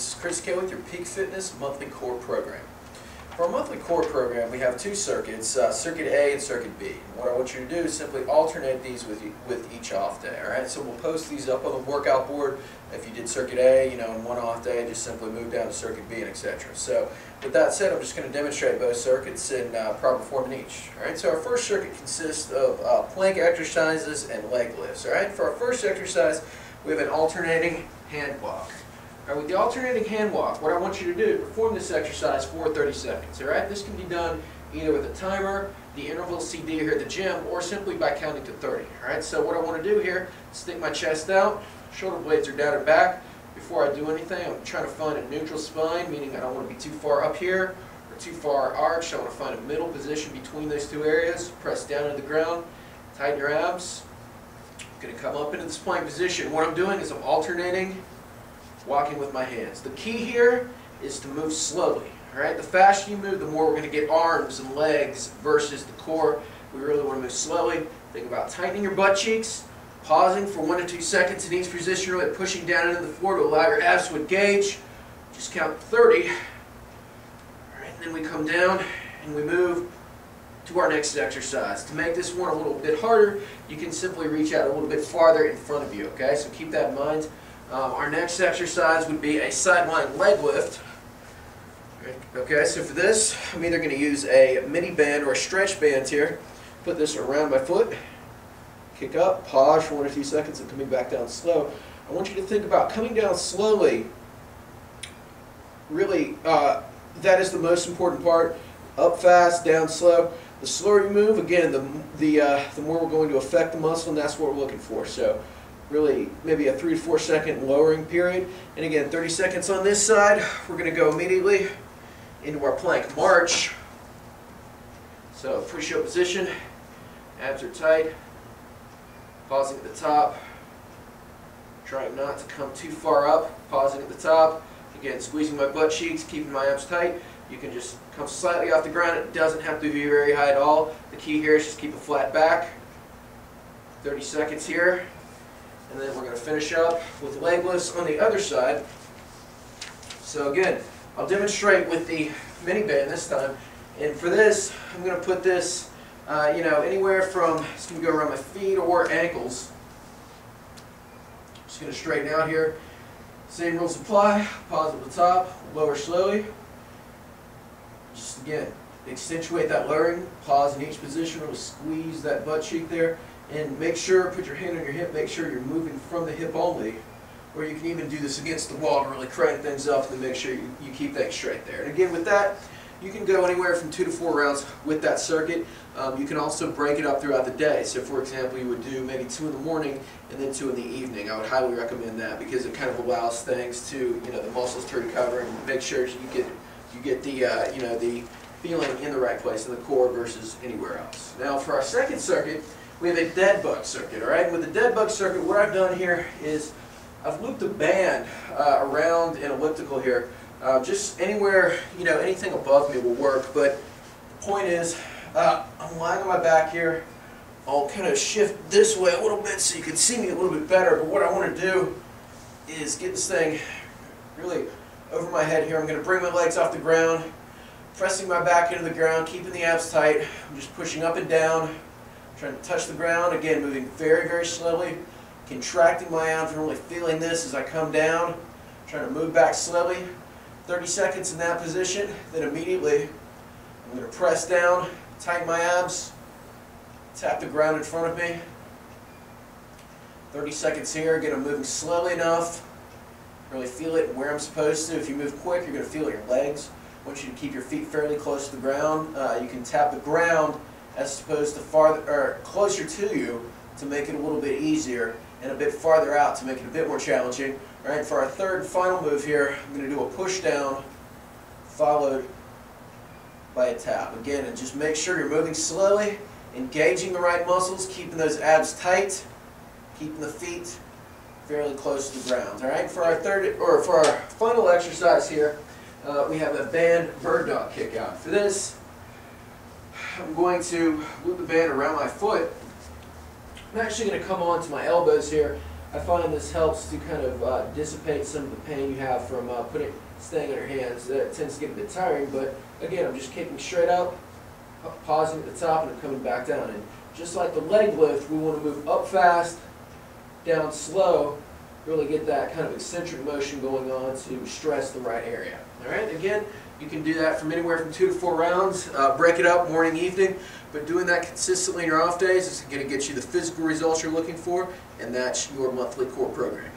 This is Chris K with your Peak Fitness monthly core program. For our monthly core program, we have two circuits, Circuit A and Circuit B. And what I want you to do is simply alternate these with each off day. All right, so we'll post these up on the workout board. If you did Circuit A, on one off day, just simply move down to Circuit B and etc. So with that said, I'm just going to demonstrate both circuits in proper form in each. All right, so our first circuit consists of plank exercises and leg lifts. All right, for our first exercise, we have an alternating hand walk. All right, with the alternating hand walk, what I want you to do is perform this exercise for 30 seconds. All right, this can be done either with a timer, the interval CD here at the gym, or simply by counting to 30. All right, so what I want to do here is stick my chest out, shoulder blades are down and back. Before I do anything, I'm trying to find a neutral spine, meaning I don't want to be too far up here or too far arched. I want to find a middle position between those two areas. Press down into the ground, tighten your abs. I'm going to come up into this plank position. What I'm doing is I'm alternating walking with my hands. The key here is to move slowly. All right, the faster you move, the more we're going to get arms and legs versus the core. We really want to move slowly. Think about tightening your butt cheeks, pausing for 1 to 2 seconds in each position, really pushing down into the floor to allow your abs to engage. Just count 30. All right, and then we come down and we move to our next exercise. To make this one a little bit harder, you can simply reach out a little bit farther in front of you. Okay, so keep that in mind. Our next exercise would be a sideline leg lift. Okay, so for this, I'm either going to use a mini band or a stretch band here. Put this around my foot, kick up, pause for 1 or 2 seconds, and coming back down slow. I want you to think about coming down slowly. Really, that is the most important part. Up fast, down slow. The slower you move, again, the more we're going to affect the muscle, and that's what we're looking for. So really maybe a 3 to 4 second lowering period. And again, 30 seconds on this side. We're going to go immediately into our plank march. So push-up position, abs are tight, pausing at the top, trying not to come too far up, pausing at the top. Again, squeezing my butt cheeks, keeping my abs tight. You can just come slightly off the ground. It doesn't have to be very high at all. The key here is just keep a flat back. 30 seconds here. And then we're going to finish up with leg lifts on the other side. So again, I'll demonstrate with the mini band this time. And for this, I'm going to put this, anywhere from, it's going to go around my feet or ankles. Just going to straighten out here. Same rules apply. Pause at the top, lower slowly. Just again, accentuate that lowering. Pause in each position. Really squeeze that butt cheek there. And make sure, put your hand on your hip, make sure you're moving from the hip only. Or you can even do this against the wall to really crank things up and make sure you keep things straight there. And again, with that, you can go anywhere from 2 to 4 rounds with that circuit. You can also break it up throughout the day. So for example, you would do maybe 2 in the morning and then 2 in the evening. I would highly recommend that because it kind of allows things to, the muscles to recover and make sure you get the, the feeling in the right place in the core versus anywhere else. Now for our second circuit, we have a dead bug circuit. All right, with the dead bug circuit, what I've done here is I've looped a band around an elliptical here. Just anywhere, anything above me will work. But the point is, I'm lying on my back here. I'll kind of shift this way a little bit so you can see me a little bit better. But what I want to do is get this thing really over my head here. I'm going to bring my legs off the ground, pressing my back into the ground, keeping the abs tight. I'm just pushing up and down, trying to touch the ground. Again, moving very, very slowly, contracting my abs, really feeling this as I come down, trying to move back slowly. 30 seconds in that position, then immediately I'm going to press down, tighten my abs, tap the ground in front of me. 30 seconds here. Again, I'm moving slowly enough, really feel it where I'm supposed to. If you move quick, you're going to feel your legs. I want you to keep your feet fairly close to the ground. You can tap the ground as opposed to farther or closer to you to make it a little bit easier, and a bit farther out to make it a bit more challenging. All right, for our third and final move here, I'm going to do a push down followed by a tap. Again, and just make sure you're moving slowly, engaging the right muscles, keeping those abs tight, keeping the feet fairly close to the ground. All right, for our final exercise here, we have a band bird dog kick out. For this, I'm going to loop the band around my foot. I'm actually going to come onto my elbows here. I find this helps to kind of dissipate some of the pain you have from staying on your hands. That tends to get a bit tiring, but again, I'm just kicking straight up, pausing at the top, and I'm coming back down. And just like the leg lift, we want to move up fast, down slow, really get that kind of eccentric motion going on to stress the right area. All right, again, you can do that from anywhere from 2 to 4 rounds. Break it up morning, evening, but doing that consistently in your off days is going to get you the physical results you're looking for, and that's your monthly core program.